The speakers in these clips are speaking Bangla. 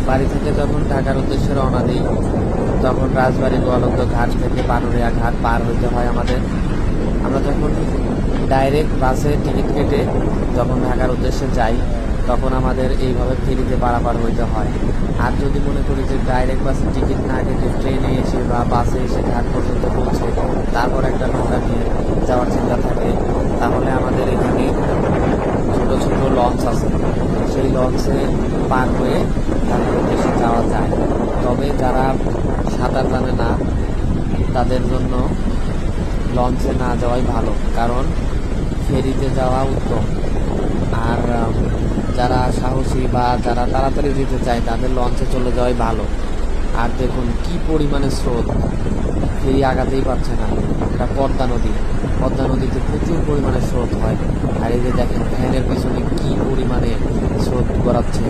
বাড়ি থেকে যখন ঢাকার উদ্দেশ্যে রওনা দিই তখন রাজবাড়ী গোয়ালন্দ ঘাট থেকে পানুরিয়া ঘাট পার হইতে হয় আমাদের। আমরা যখন ডাইরেক্ট বাসে টিকিট কেটে যখন ঢাকার উদ্দেশ্যে যাই তখন আমাদের এইভাবে ফেরিতে পারাপার হইতে হয়। আর যদি মনে করি যে ডাইরেক্ট বাসে টিকিট না কেটে ট্রেনে এসে বা বাসে এসে ঘাট পর্যন্ত পৌঁছে তারপর একটা নৌকা নিয়ে যাওয়ার চিন্তা থাকে, তাহলে আমাদের এখানে ছোটো ছোটো লঞ্চ আছে, সেই লঞ্চে পার হয়ে ঢাকার উদ্দেশ্যে যাওয়া যায়। তবে যারা সাঁতার জানে না তাদের জন্য লঞ্চে না যাওয়াই ভালো, কারণ ফেরিতে যাওয়া উত্তম। আর যারা সাহসী বা যারা তাড়াতাড়ি যেতে চায় তাদের লঞ্চে চলে যাওয়াই ভালো। আর দেখুন কি পরিমাণে স্রোত, ফেরি আগাতেই পারছে না। এটা পদ্মা নদী, পদ্মা নদীতে প্রচুর পরিমাণে স্রোত হয়। আর এই যে দেখেন ফ্যানের পিছনে কি পরিমাণে স্রোত গড়াচ্ছে।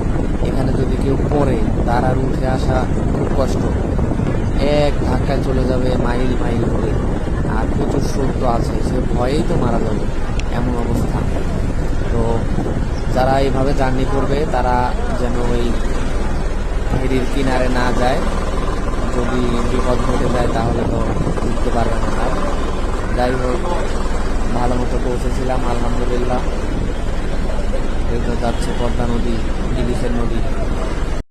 এখানে যদি কেউ পড়ে তার আর উঠে আসা খুব কষ্ট, এক ধাক্কায় চলে যাবে মাইল মাইল করে। আর প্রচুর স্রোত তো আছে, সে ভয়েই তো মারা যাবে, এমন অবস্থা। তো যারা এইভাবে জার্নি করবে তারা যেন ওই ফেরির কিনারে না যায়, যদি বিপদ ঘটে যায় তাহলে তো উঠতে পারবে না। আর যাই হোক, ভালো মতো পৌঁছেছিলাম আলহামদুলিল্লাহ। এই তো যাচ্ছে পদ্মা নদী, ইলিশের নদী।